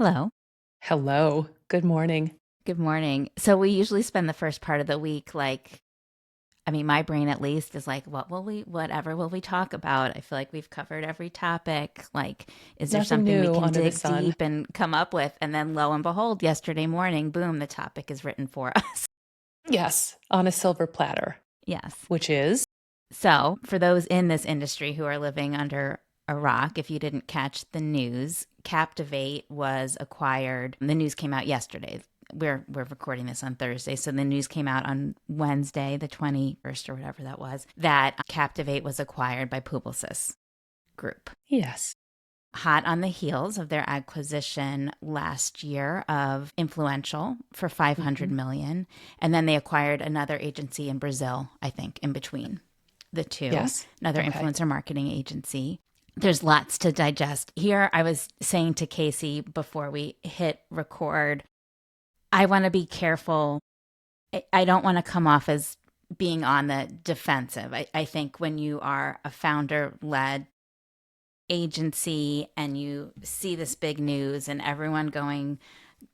Hello. Hello. Good morning. Good morning. So we usually spend the first part of the week my brain at least is like, whatever will we talk about? I feel like we've covered every topic. Like, is there Nothing something we new can under the dig sun. deep and come up with? And then lo and behold, yesterday morning, boom, the topic is written for us. Yes, on a silver platter, Yes. which is So, for those in this industry who are living under a rock, if you didn't catch the news, Captivate was acquired. The news came out yesterday. We're recording this on Thursday, so the news came out on Wednesday, the 21st or whatever that was, that Captivate was acquired by Publicis Group. yes. Hot on the heels of their acquisition last year of Influential for 500 Mhm. million, and then they acquired another agency in Brazil, I think, in between the two, Yes. another Okay. influencer marketing agency. There's lots to digest here. I was saying to Casey before we hit record, I want to be careful. I don't want to come off as being on the defensive. I think when you are a founder led agency and you see this big news and everyone going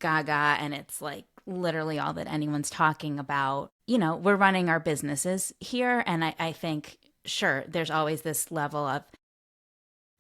gaga, and it's like literally all that anyone's talking about, we're running our businesses here. And I think, sure, there's always this level of,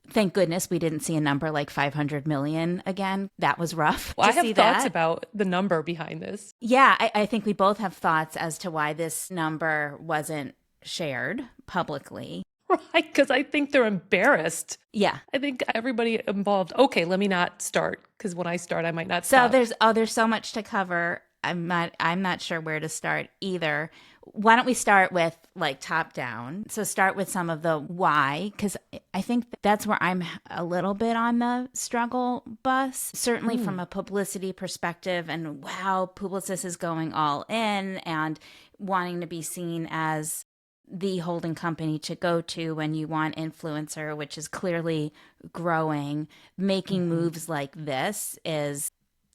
thank goodness we didn't see a number like 500 million again. That was rough Well, to I have see thoughts that. about the number behind this. Yeah, I think we both have thoughts as to why this number wasn't shared publicly. Right, because I think they're embarrassed. Yeah. I think everybody involved. Okay, let me not start because when I start, I might not So stop. there's so much to cover. I'm not sure where to start either. Why don't we start with like top down? So start with some of the why, because I think that's where I'm a little bit on the struggle bus. Certainly from Mm. a publicity perspective, and wow, Publicis is going all in and wanting to be seen as the holding company to go to when you want influencer, which is clearly growing. Making Mhm. moves like this is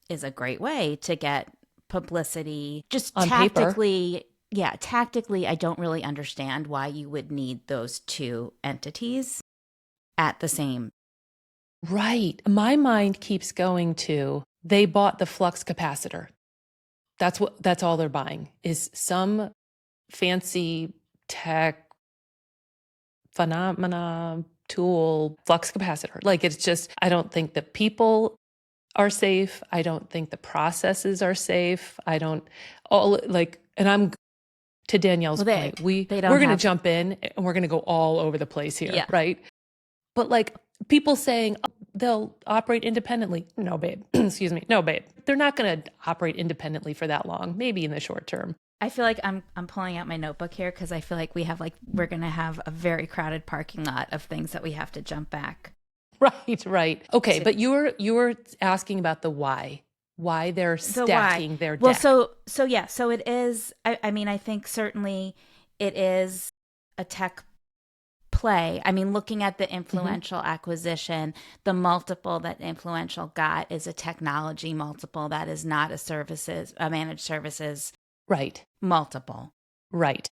a great way to get publicity. Just On paper. tactically, yeah, tactically, I don't really understand why you would need those two entities at the same. Right. My mind keeps going to they bought the flux capacitor. That's all they're buying is some fancy tech phenomena tool flux capacitor. Like it's just I don't think the people are safe. I don't think the processes are safe. I don't all like and I'm to Danielle's Well, they point. We're they don't going to have. jump in and we're going to go all over the place here, Yeah. right? But like people saying "Oh, they'll operate independently. No, babe. Excuse me. No, babe. They're not going to operate independently for that long, maybe in the short term. I feel like I'm pulling out my notebook here because I feel like we're gonna have a very crowded parking lot of things that we have to jump back Right, right. Okay, to. but you were asking about the why they're The why? stacking their Well, deck. so yeah, so it is. I mean, I think certainly it is a tech play. I mean, looking at the Hmm. influential acquisition, the multiple that influential got is a technology multiple. That is not a managed services Right, multiple. right.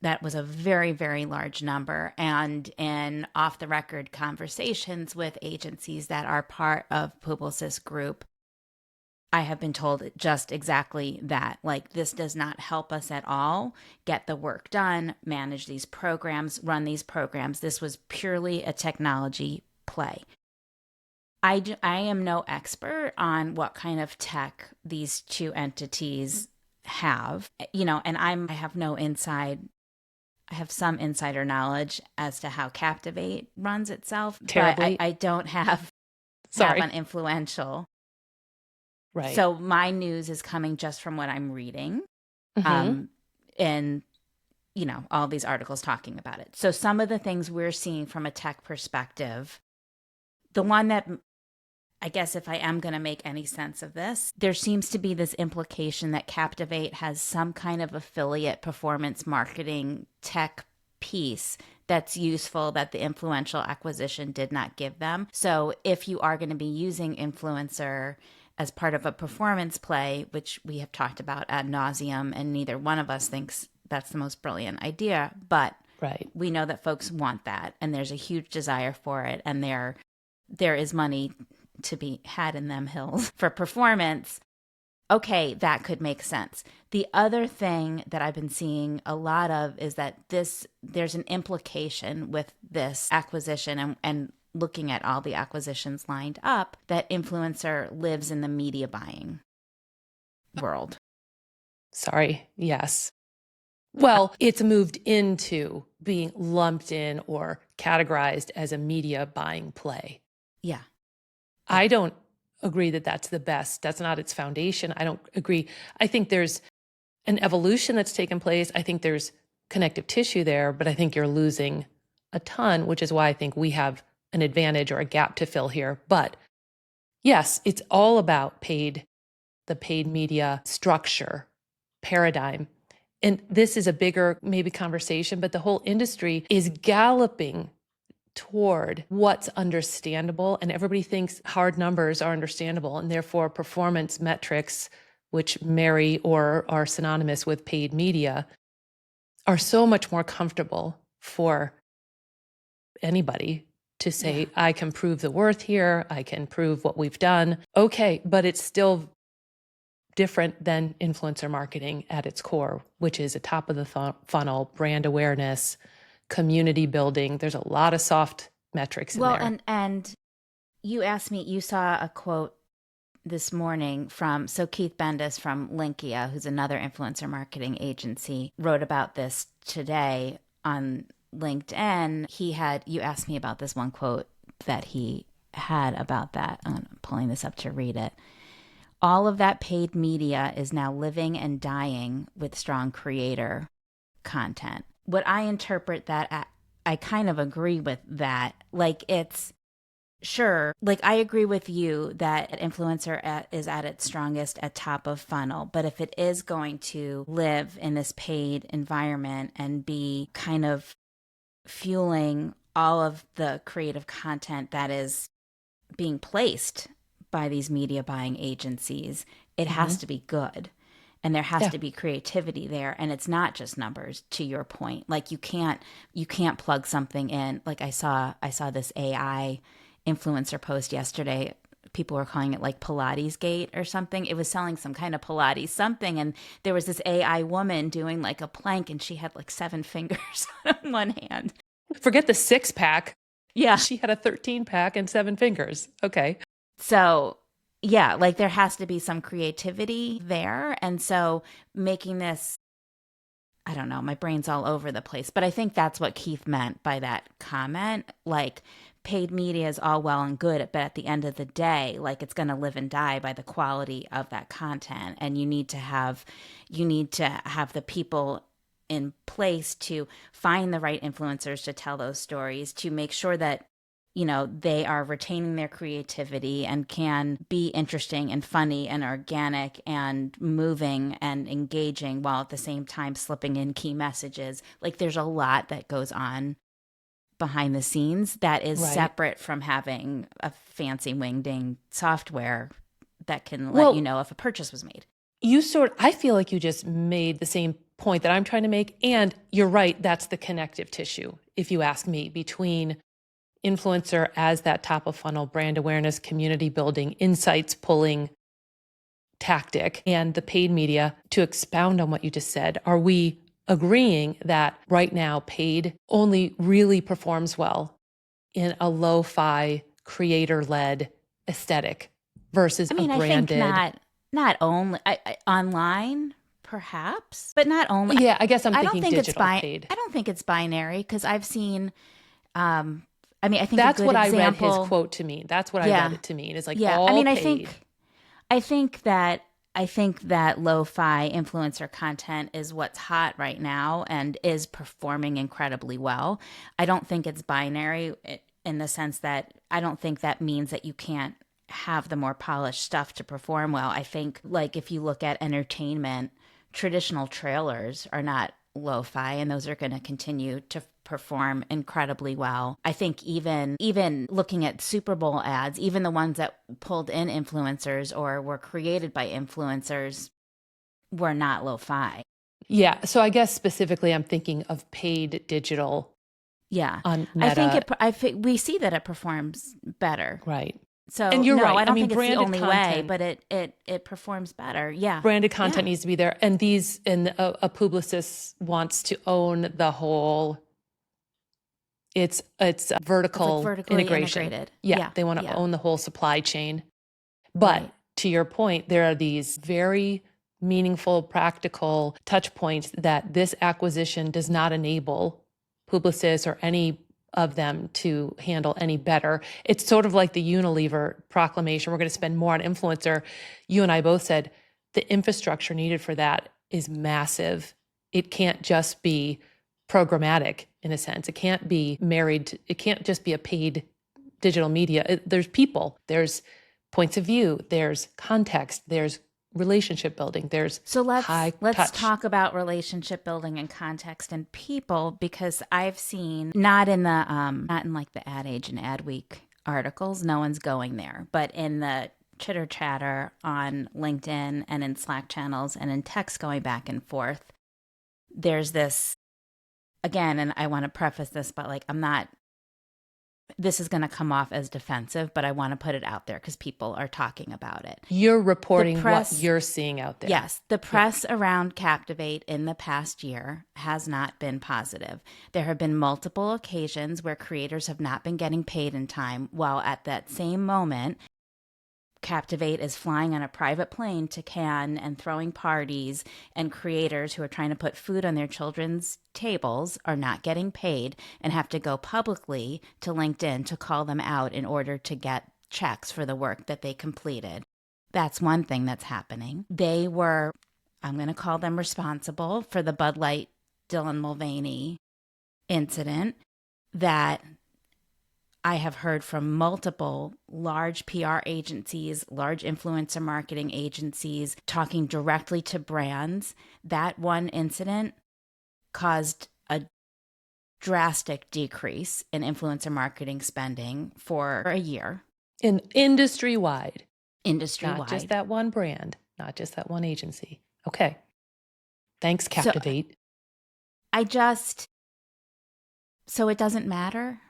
That was a very, very large number. And in off the record conversations with agencies that are part of Publicis Group, I have been told just exactly that. Like, this does not help us at all get the work done, manage these programs, run these programs. This was purely a technology play. I am no expert on what kind of tech these two entities have, and I have no inside. I have some insider knowledge as to how Captivate runs itself, but I, Terribly. I don't have Sorry. an influential. Right. So my news is coming just from what I'm reading, Hmm. um, and all these articles talking about it. So some of the things we're seeing from a tech perspective, the one that I guess if I am going to make any sense of this, there seems to be this implication that Captivate has some kind of affiliate performance marketing tech piece that's useful that the influential acquisition did not give them. So if you are going to be using influencer as part of a performance play, which we have talked about ad nauseum, and neither one of us thinks that's the most brilliant idea, but Right. we know that folks want that and there's a huge desire for it, and there is money to be had in them hills for performance, okay, that could make sense. The other thing that I've been seeing a lot of is that there's an implication with this acquisition and looking at all the acquisitions lined up, that influencer lives in the media buying world. Sorry. Yes. Well, it's moved into being lumped in or categorized as a media buying play. Yeah. I don't agree that that's the best. That's not its foundation. I don't agree. I think there's an evolution that's taken place. I think there's connective tissue there, but I think you're losing a ton, which is why I think we have an advantage or a gap to fill here. But yes, it's all about the paid media structure, paradigm. And this is a bigger maybe conversation, but the whole industry is galloping toward what's understandable. And everybody thinks hard numbers are understandable, and therefore performance metrics, which marry or are synonymous with paid media, are so much more comfortable for anybody to say, I can prove the worth here, I can prove what we've done. Okay, but it's still different than influencer marketing at its core, which is a top of the funnel, brand awareness, community building. There's a lot of soft metrics in there. Well, and you asked me, you saw a quote this morning from, so Keith Bendis from Linkia, who's another influencer marketing agency, wrote about this today on LinkedIn. You asked me about this one quote that he had about that. I'm pulling this up to read it. All of that paid media is now living and dying with strong creator content. What I interpret that, I kind of agree with that. Like, it's sure, like I agree with you that influencer is at its strongest at top of funnel. But if it is going to live in this paid environment and be kind of fueling all of the creative content that is being placed by these media buying agencies, it has to be good. And there has to be creativity there. And it's not just numbers, to your point. Like you can't plug something in. Like I saw this AI influencer post yesterday. People were calling it like Pilates Gate or something. It was selling some kind of Pilates something. And there was this AI woman doing like a plank, and she had like 7 fingers on one hand. Forget the 6-pack. Yeah. She had a 13-pack and 7 fingers. Okay. So yeah, like there has to be some creativity there. And so making this, I don't know, my brain's all over the place, but I think that's what Keith meant by that comment. Like paid media is all well and good, but at the end of the day, like it's going to live and die by the quality of that content. And you need to have the people in place to find the right influencers to tell those stories, to make sure that they are retaining their creativity and can be interesting and funny and organic and moving and engaging, while at the same time slipping in key messages. Like there's a lot that goes on behind the scenes that is separate from having a fancy wingding software that can let you know if a purchase was made. I feel like you just made the same point that I'm trying to make. And you're right, that's the connective tissue, if you ask me, between influencer as that top of funnel brand awareness, community building, insights pulling tactic, and the paid media. To expound on what you just said, are we agreeing that right now paid only really performs well in a lo-fi creator-led aesthetic versus a branded? I think not only online, perhaps, but not only. Yeah, I guess I'm thinking digital paid. I don't think it's binary, because I've seen I think that's what example, I read his quote to mean. That's what I read it to mean. Is like all paid. I think that lo-fi influencer content is what's hot right now and is performing incredibly well. I don't think it's binary in the sense that I don't think that means that you can't have the more polished stuff to perform well. I think, like, if you look at entertainment, traditional trailers are not lo-fi, and those are going to continue to perform incredibly well. I think even looking at Super Bowl ads, even the ones that pulled in influencers or were created by influencers, were not lo-fi. Yeah. So I guess specifically I'm thinking of paid digital. Yeah. On Meta. I think we see that it performs better. Right. So And you're no, right. I don't think it's the branded only way, content, but it performs better. Yeah. branded content Yeah. needs to be there. And a publicist wants to own the whole, it's It's like vertical vertically integration. integrated. Yeah, Yeah. they want to Yeah. own the whole supply chain. But Right. to your point, there are these very meaningful, practical touch points that this acquisition does not enable Publicis or any of them to handle any better. It's sort of like the Unilever proclamation. We're going to spend more on influencer. You and I both said the infrastructure needed for that is massive. It can't just be programmatic in a sense. It can't be it can't just be a paid digital media. There's people, there's points of view, there's context, there's relationship building, there's So high let's touch. talk about relationship building and context and people, because I've seen not in the not in like the Ad Age and Ad Week articles, no one's going there, but in the chitter chatter on LinkedIn and in Slack channels and in text going back and forth, there's this again, and I want to preface this, but like I'm not, this is going to come off as defensive, but I want to put it out there because people are talking about it. You're reporting what you're seeing out there. Yes, the press around Captivate in the past year has not been positive. There have been multiple occasions where creators have not been getting paid in time, while at that same moment, Captivate is flying on a private plane to Cannes and throwing parties, and creators who are trying to put food on their children's tables are not getting paid and have to go publicly to LinkedIn to call them out in order to get checks for the work that they completed. That's one thing that's happening. They were, I'm going to call them responsible for the Bud Light Dylan Mulvaney incident that I have heard from multiple large PR agencies, large influencer marketing agencies talking directly to brands. That one incident caused a drastic decrease in influencer marketing spending for a year. Industry-wide. Industry-wide. Not just that one brand, not just that one agency. Okay. Thanks, Captivate. So it doesn't matter?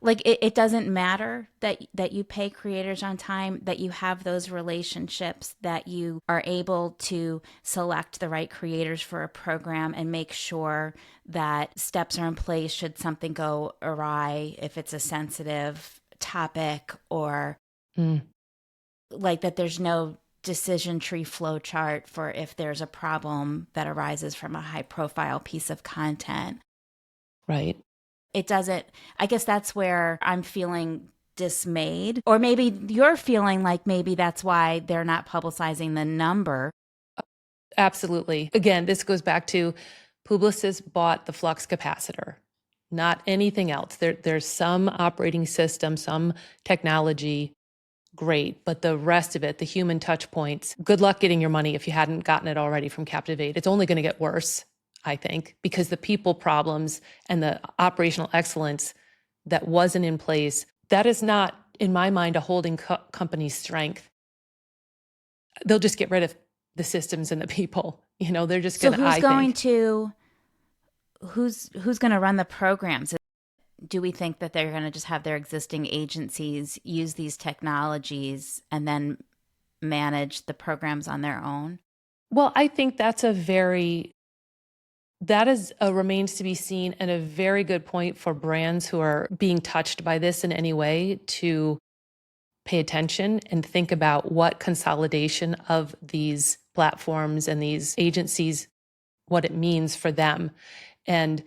Like it doesn't matter that you pay creators on time, that you have those relationships, that you are able to select the right creators for a program and make sure that steps are in place should something go awry, if it's a sensitive topic, or like that there's no decision tree flow chart for if there's a problem that arises from a high profile piece of content. Right. It doesn't, I guess that's where I'm feeling dismayed. Or maybe you're feeling like maybe that's why they're not publicizing the number. Absolutely. Again, this goes back to Publicis bought the flux capacitor, not anything else. There's some operating system, some technology, great. But the rest of it, the human touch points, good luck getting your money if you hadn't gotten it already from Captivate. It's only going to get worse, I think, because the people problems and the operational excellence that wasn't in place, that is not, in my mind, a holding company's strength. They'll just get rid of the systems and the people. They're just going to, who's going to run the programs? Do we think that they're going to just have their existing agencies use these technologies and then manage the programs on their own? Well, I think that is remains to be seen, and a very good point for brands who are being touched by this in any way to pay attention and think about what consolidation of these platforms and these agencies, what it means for them. And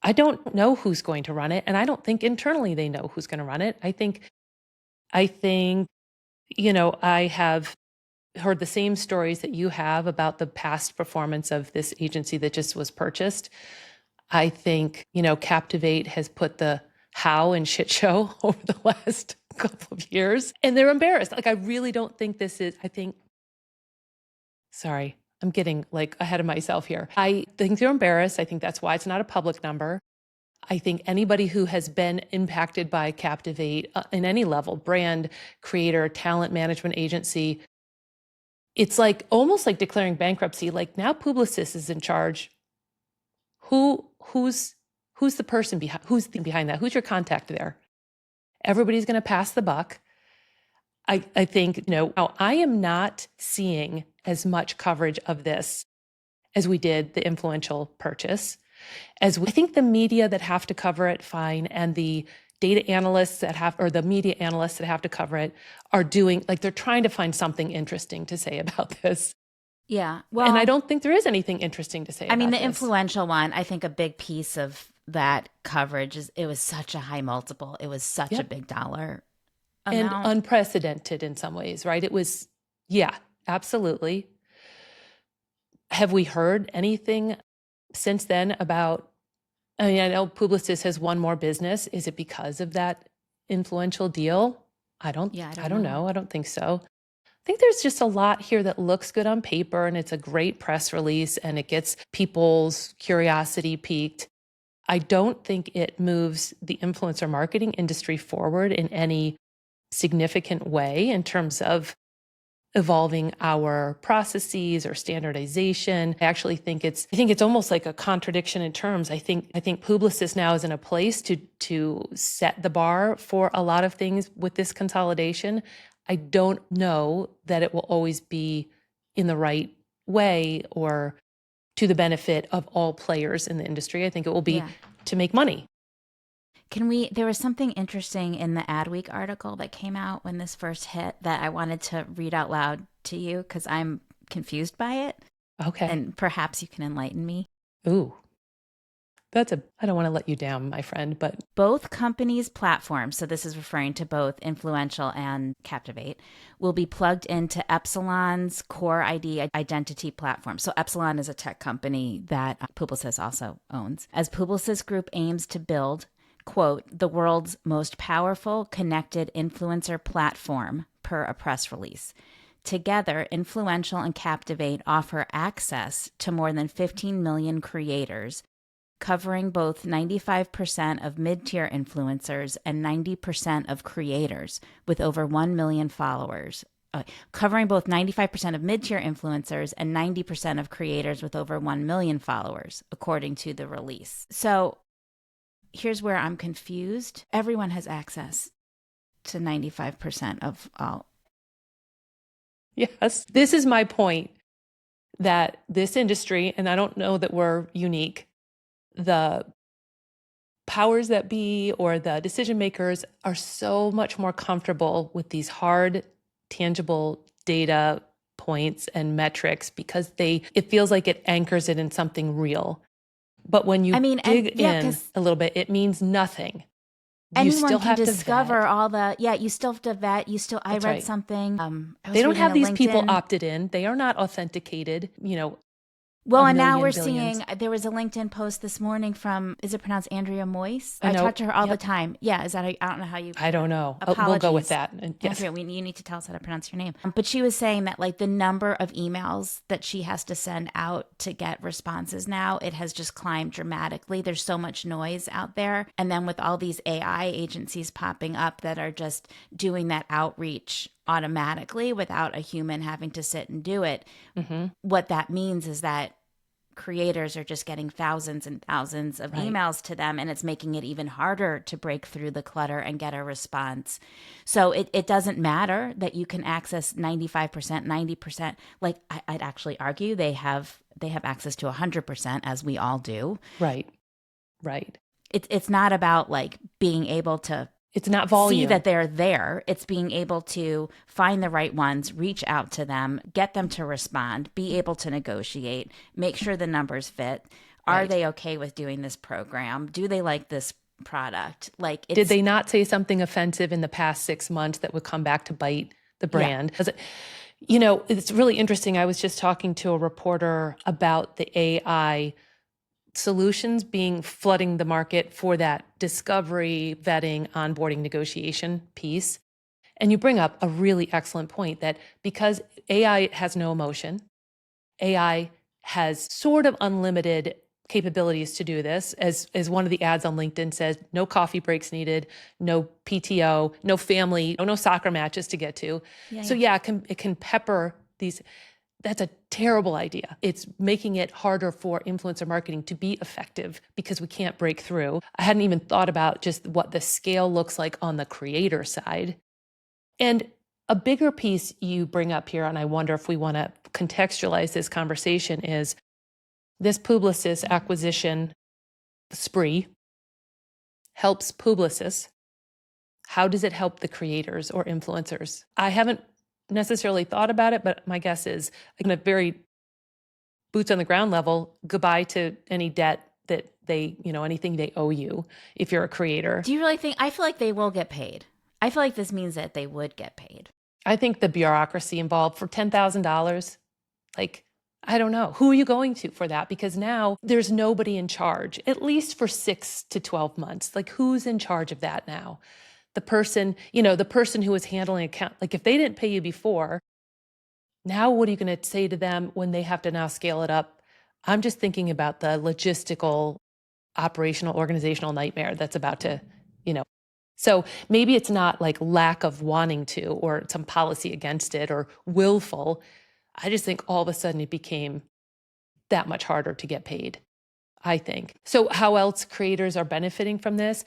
I don't know who's going to run it, and I don't think internally they know who's going to run it. I think, I have heard the same stories that you have about the past performance of this agency that just was purchased. I think, Captivate has put the how in shit show over the last couple of years, and they're embarrassed. Like, I really don't think sorry, I'm getting ahead of myself here. I think they're embarrassed. I think that's why it's not a public number. I think anybody who has been impacted by Captivate in any level, brand, creator, talent management agency, it's almost like declaring bankruptcy. Like, now Publicis is in charge. Who's the person behind that? Who's your contact there? Everybody's going to pass the buck. I think, I am not seeing as much coverage of this as we did the influential purchase. I think the media that have to cover it, fine, and the data analysts or the media analysts that have to cover it are doing, they're trying to find something interesting to say about this. Yeah. Well, and I don't think there is anything interesting to say about the this. influential one, I think a big piece of that coverage is it was such a high multiple. It was such a big dollar amount. And unprecedented in some ways, right? It was, yeah, absolutely. Have we heard anything since then about, I know Publicis has one more business. Is it because of that influential deal? I don't know. I don't think so. I think there's just a lot here that looks good on paper, and it's a great press release, and it gets people's curiosity piqued. I don't think it moves the influencer marketing industry forward in any significant way in terms of evolving our processes or standardization. I actually think it's almost like a contradiction in terms. I think Publicis now is in a place to set the bar for a lot of things with this consolidation. I don't know that it will always be in the right way or to the benefit of all players in the industry. I think it will be to make money. There was something interesting in the Adweek article that came out when this first hit that I wanted to read out loud to you because I'm confused by it. Okay. And perhaps you can enlighten me. Ooh. I don't want to let you down, my friend, but both companies' platforms, so this is referring to both Influential and Captivate, will be plugged into Epsilon's Core ID identity platform. So Epsilon is a tech company that Publicis also owns. As Publicis Group aims to build, quote, the world's most powerful connected influencer platform, per a press release. Together, Influential and Captivate offer access to more than 15 million creators, covering both 95% of mid-tier influencers and 90% of creators with over 1 million followers. Covering both 95% of mid-tier influencers and 90% of creators with over 1 million followers, according to the release. So here's where I'm confused. Everyone has access to 95% of all. Yes, this is my point, that this industry, and I don't know that we're unique, the powers that be or the decision makers are so much more comfortable with these hard, tangible data points and metrics because it feels like it anchors it in something real. But when you dig in a little bit, it means nothing. Anyone can discover all the, you still have to vet. I read something. They don't have these people opted in. They are not authenticated, Well, and now we're seeing, there was a LinkedIn post this morning from, is it pronounced Andrea Moyes? I talk to her all the time. Yeah, is that, I don't know how you. I don't know. Apologies. We'll go with that. Yes. Andrea, you need to tell us how to pronounce your name. But she was saying that the number of emails that she has to send out to get responses now, it has just climbed dramatically. There's so much noise out there. And then with all these AI agencies popping up that are just doing that outreach automatically without a human having to sit and do it. Mm-hmm. What that means is that creators are just getting thousands and thousands of emails to them, and it's making it even harder to break through the clutter and get a response. So it doesn't matter that you can access 95%, 90%. I'd actually argue they have access to 100%, as we all do. Right. It's not about being able to. It's not volume. See that they're there. It's being able to find the right ones, reach out to them, get them to respond, be able to negotiate, make sure the numbers fit. Are they okay with doing this program? Do they like this product? Did they not say something offensive in the past 6 months that would come back to bite the brand? Yeah. It's really interesting. I was just talking to a reporter about the AI solutions flooding the market for that discovery, vetting, onboarding, negotiation piece. And you bring up a really excellent point that because AI has no emotion, AI has sort of unlimited capabilities to do this. As one of the ads on LinkedIn says, no coffee breaks needed, no PTO, no family, no soccer matches to get to. Yeah, so it can pepper these. That's a terrible idea. It's making it harder for influencer marketing to be effective because we can't break through. I hadn't even thought about just what the scale looks like on the creator side. And a bigger piece you bring up here, and I wonder if we want to contextualize this conversation, is this Publicis acquisition spree helps Publicis. How does it help the creators or influencers? I haven't necessarily thought about it, but my guess is, in a very boots on the ground level, goodbye to any debt that they, anything they owe you if you're a creator. Do you really think, I feel like they will get paid. I feel like this means that they would get paid. I think the bureaucracy involved for $10,000, I don't know. Who are you going to for that? Because now there's nobody in charge, at least for 6 to 12 months. Who's in charge of that now? The person who was handling account, if they didn't pay you before, now what are you going to say to them when they have to now scale it up? I'm just thinking about the logistical, operational, organizational nightmare that's about to, So maybe it's not lack of wanting to or some policy against it or willful. I just think all of a sudden it became that much harder to get paid, I think. So how else creators are benefiting from this?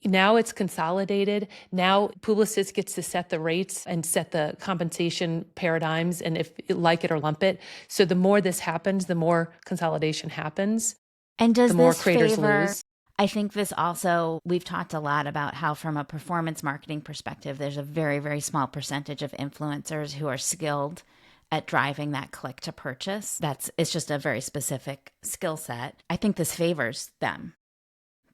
Now it's consolidated. Now Publicis gets to set the rates and set the compensation paradigms, and if like it or lump it. So the more this happens, the more consolidation happens. And does the more this creators favor, lose. I think this also, we've talked a lot about how from a performance marketing perspective, there's a very, very small percentage of influencers who are skilled at driving that click to purchase. It's just a very specific skill set. I think this favors them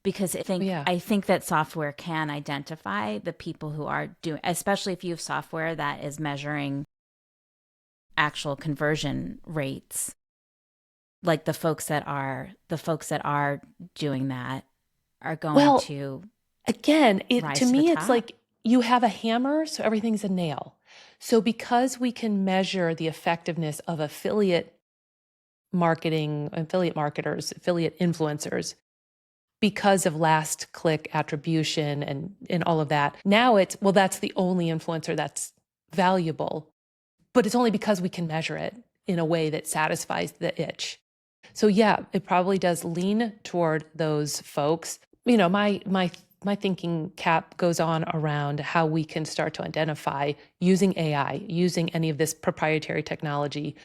because I think that software can identify the people who are doing, especially if you have software that is measuring actual conversion rates. Like the folks that are doing that are going to again, rise to to me the it's top. like you have a hammer, so everything's a nail. So because we can measure the effectiveness of affiliate marketing, affiliate marketers, affiliate influencers, because of last click attribution and all of that, now that's the only influencer that's valuable, but it's only because we can measure it in a way that satisfies the itch. So yeah, it probably does lean toward those folks. My thinking cap goes on around how we can start to identify using AI, using any of this proprietary technology,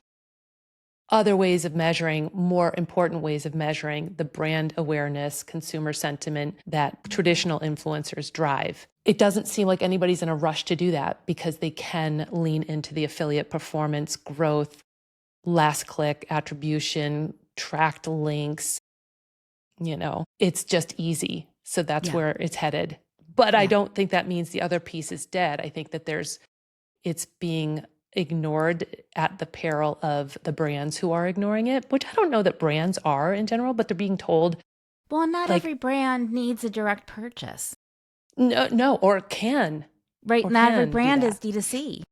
other ways of measuring, more important ways of measuring the brand awareness, consumer sentiment that traditional influencers drive. It doesn't seem like anybody's in a rush to do that because they can lean into the affiliate performance, growth, last click attribution, tracked links. It's just easy. So that's where it's headed. But I don't think that means the other piece is dead. I think that it's being ignored at the peril of the brands who are ignoring it, which I don't know that brands are in general, but they're being told. Well, not every brand needs a direct purchase. No, or can. Right. Or not can every brand do is D2C.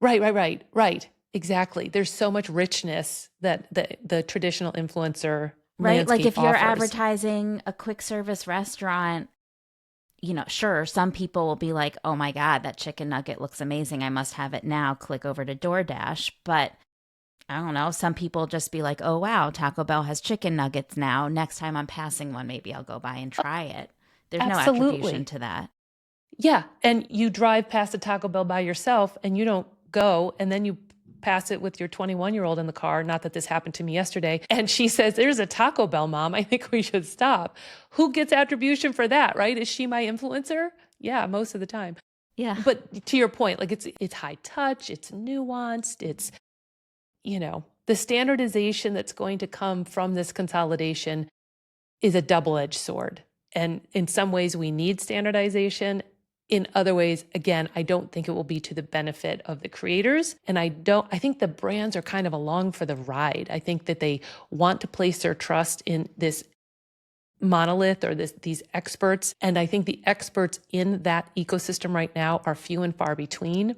Right. Exactly. There's so much richness that the traditional influencer right. Like if you're offers. advertising a quick service restaurant, sure, some people will be like, oh my God, that chicken nugget looks amazing. I must have it now. Click over to DoorDash. But I don't know. Some people just be like, oh, wow, Taco Bell has chicken nuggets now. Next time I'm passing one, maybe I'll go by and try it. There's Absolutely. no attribution to that. Yeah. And you drive past a Taco Bell by yourself and you don't go, and then you pass it with your 21-year-old in the car. Not that this happened to me yesterday. And she says, there's a Taco Bell, Mom. I think we should stop. Who gets attribution for that, right? Is she my influencer? Yeah, most of the time. Yeah. But to your point, it's high touch, it's nuanced, it's, the standardization that's going to come from this consolidation is a double-edged sword. And in some ways we need standardization. In other ways, again, I don't think it will be to the benefit of the creators. And I think the brands are kind of along for the ride. I think that they want to place their trust in this monolith or these experts. And I think the experts in that ecosystem right now are few and far between.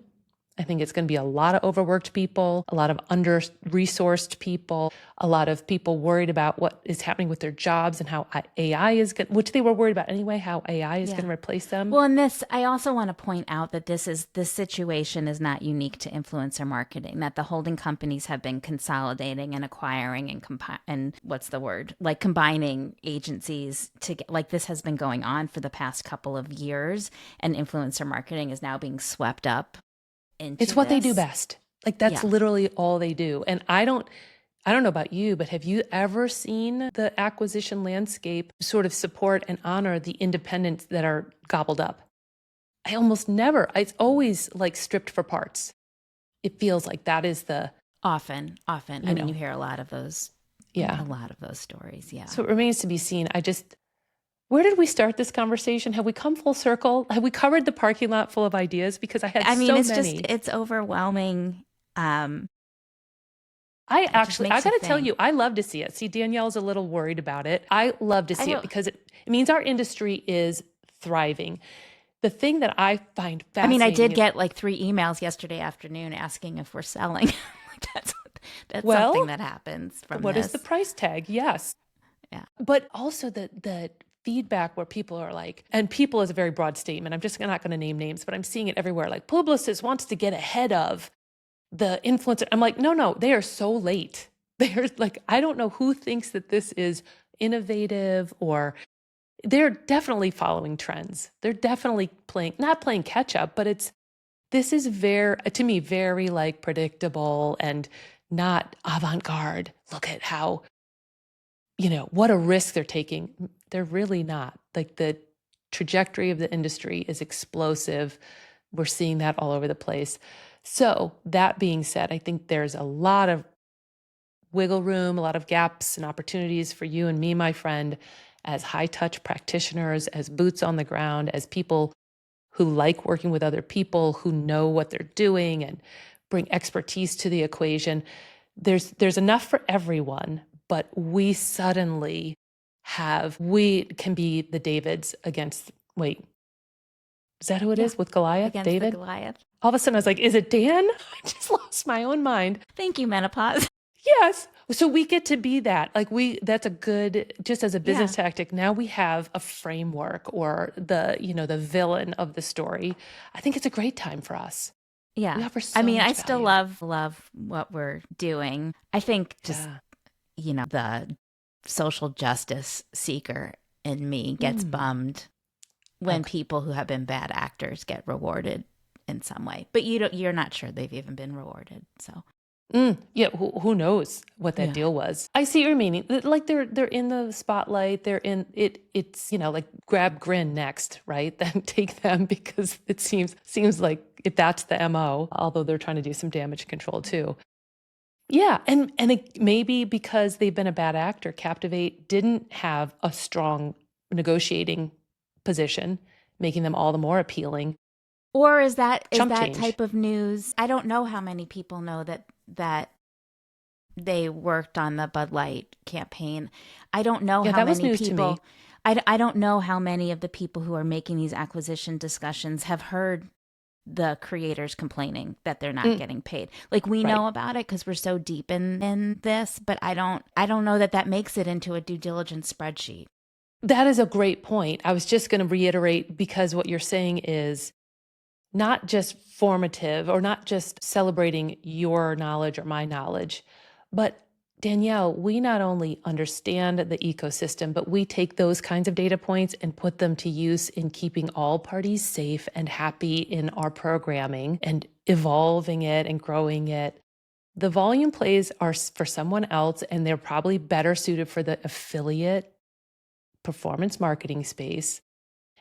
I think it's going to be a lot of overworked people, a lot of under-resourced people, a lot of people worried about what is happening with their jobs and how AI is going, which they were worried about anyway, how AI is going to replace them. Well, and this, I also want to point out that this situation is not unique to influencer marketing, that the holding companies have been consolidating and acquiring and what's the word? Like combining agencies to get, like this has been going on for the past couple of years, and influencer marketing is now being swept up into It's what they do best. Like that's literally all they do. And I don't know about you, but have you ever seen the acquisition landscape sort of support and honor the independents that are gobbled up? I almost never. It's always like stripped for parts. It feels like that is the often. I mean, you hear a lot of those. Yeah, a lot of those stories. Yeah. So it remains to be seen. Where did we start this conversation? Have we come full circle? Have we covered the parking lot full of ideas? Because I it's overwhelming. I got to tell you, I love to see it. See, Danielle's a little worried about it. I love to see it because it means our industry is thriving. The thing that I find fascinating. I did get like 3 emails yesterday afternoon asking if we're selling. That's something that happens from what is the price tag? Yes. Yeah. But also the feedback where people are like, and people is a very broad statement. I'm just not going to name names, but I'm seeing it everywhere. Like Publicis wants to get ahead of the influencer. I'm like, no, they are so late. They're like, I don't know who thinks that this is innovative, or they're definitely following trends. They're definitely not playing catch up, but this is to me, very like predictable and not avant-garde. Look at how, what a risk they're taking. They're really not. Like the trajectory of the industry is explosive. We're seeing that all over the place. So that being said, I think there's a lot of wiggle room, a lot of gaps and opportunities for you and me, my friend, as high-touch practitioners, as boots on the ground, as people who like working with other people, who know what they're doing and bring expertise to the equation. There's enough for everyone, but we suddenly we can be the Davids against, wait, is that who it is with Goliath? Against David? the Goliath. All of a sudden I was like, is it Dan? I just lost my own mind. Thank you, menopause. Yes. So we get to be that. Like that's a good, just as a business tactic. Now we have a framework or the villain of the story. I think it's a great time for us. Yeah. We offer so I much still value. love what we're doing. I think just, the social justice seeker in me gets bummed when people who have been bad actors get rewarded in some way. But you're not sure they've even been rewarded. So yeah, who knows what that deal was? I see your meaning. Like they're in the spotlight. They're in it. It's like grab grin next, right? Then take them, because it seems like if that's the MO. Although they're trying to do some damage control too. Yeah, and it maybe because they've been a bad actor, Captivate didn't have a strong negotiating position, making them all the more appealing. Or is that type of news? I don't know how many people know that they worked on the Bud Light campaign. I don't know how that was many news people. To me. I don't know how many of the people who are making these acquisition discussions have heard the creators complaining that they're not getting paid. Like we know about it because we're so deep in this, but I don't know that makes it into a due diligence spreadsheet. That is a great point. I was just going to reiterate, because what you're saying is not just formative or not just celebrating your knowledge or my knowledge, but Danielle, we not only understand the ecosystem, but we take those kinds of data points and put them to use in keeping all parties safe and happy in our programming and evolving it and growing it. The volume plays are for someone else, and they're probably better suited for the affiliate performance marketing space.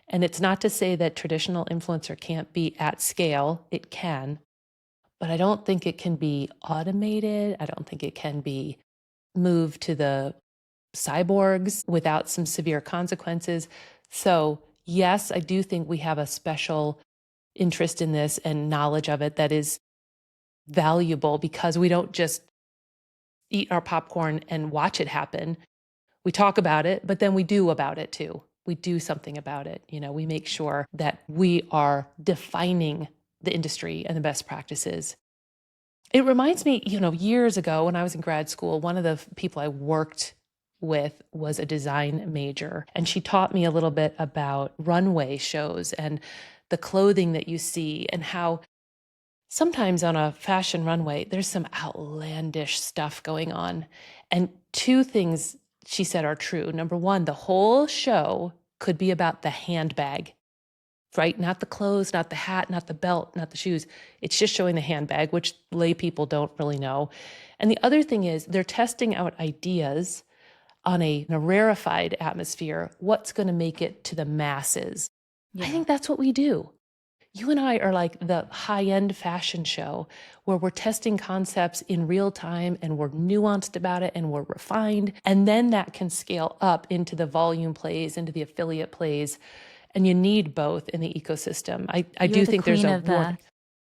And it's not to say that traditional influencer can't be at scale. It can, but I don't think it can be automated. I don't think it can be moved to the cyborgs without some severe consequences. So yes, I do think we have a special interest in this and knowledge of it that is valuable, because we don't just eat our popcorn and watch it happen. We talk about it, but then we do about it too. We do something about it. We make sure that we are defining the industry and the best practices. It reminds me, years ago when I was in grad school, one of the people I worked with was a design major, and she taught me a little bit about runway shows and the clothing that you see, and how sometimes on a fashion runway, there's some outlandish stuff going on. And two things she said are true. Number one, the whole show could be about the handbag, right? Not the clothes, not the hat, not the belt, not the shoes. It's just showing the handbag, which lay people don't really know. And the other thing is they're testing out ideas on a rarefied atmosphere. What's going to make it to the masses? Yeah. I think that's what we do. You and I are like the high-end fashion show where we're testing concepts in real time and we're nuanced about it and we're refined. And then that can scale up into the volume plays, into the affiliate plays. And you need both in the ecosystem. I do think there's a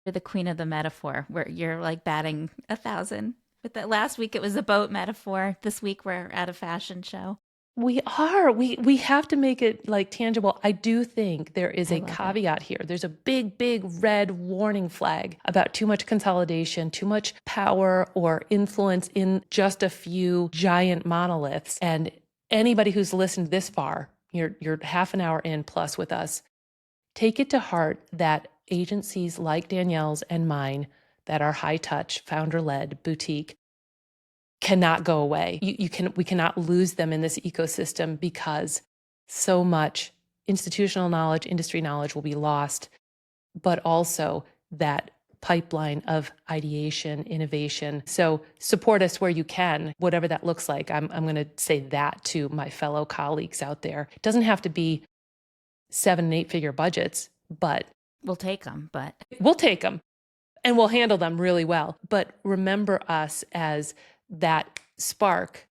you're the queen of the metaphor, where you're like batting 1,000. But that last week it was a boat metaphor. This week we're at a fashion show. We are. We have to make it like tangible. I do think there is a caveat here. There's a big, big red warning flag about too much consolidation, too much power or influence in just a few giant monoliths. And anybody who's listened this far, you're half an hour in plus with us, take it to heart that agencies like Danielle's and mine that are high touch, founder-led, boutique, cannot go away. We cannot lose them in this ecosystem because so much institutional knowledge, industry knowledge will be lost, but also that pipeline of ideation, innovation. So support us where you can, whatever that looks like. I'm going to say that to my fellow colleagues out there. It doesn't have to be 7 and 8 figure budgets, but we'll take them, and we'll handle them really well. But remember us as that spark.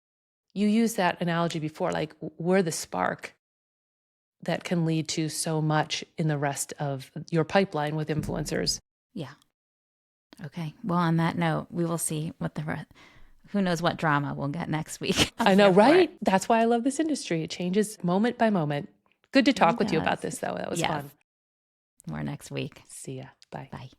You used that analogy before, like we're the spark that can lead to so much in the rest of your pipeline with influencers. Yeah. Okay. Well, on that note, we will see who knows what drama we'll get next week. I know, right? That's why I love this industry. It changes moment by moment. Good to talk with you about this, though. That was fun. More next week. See ya. Bye. Bye.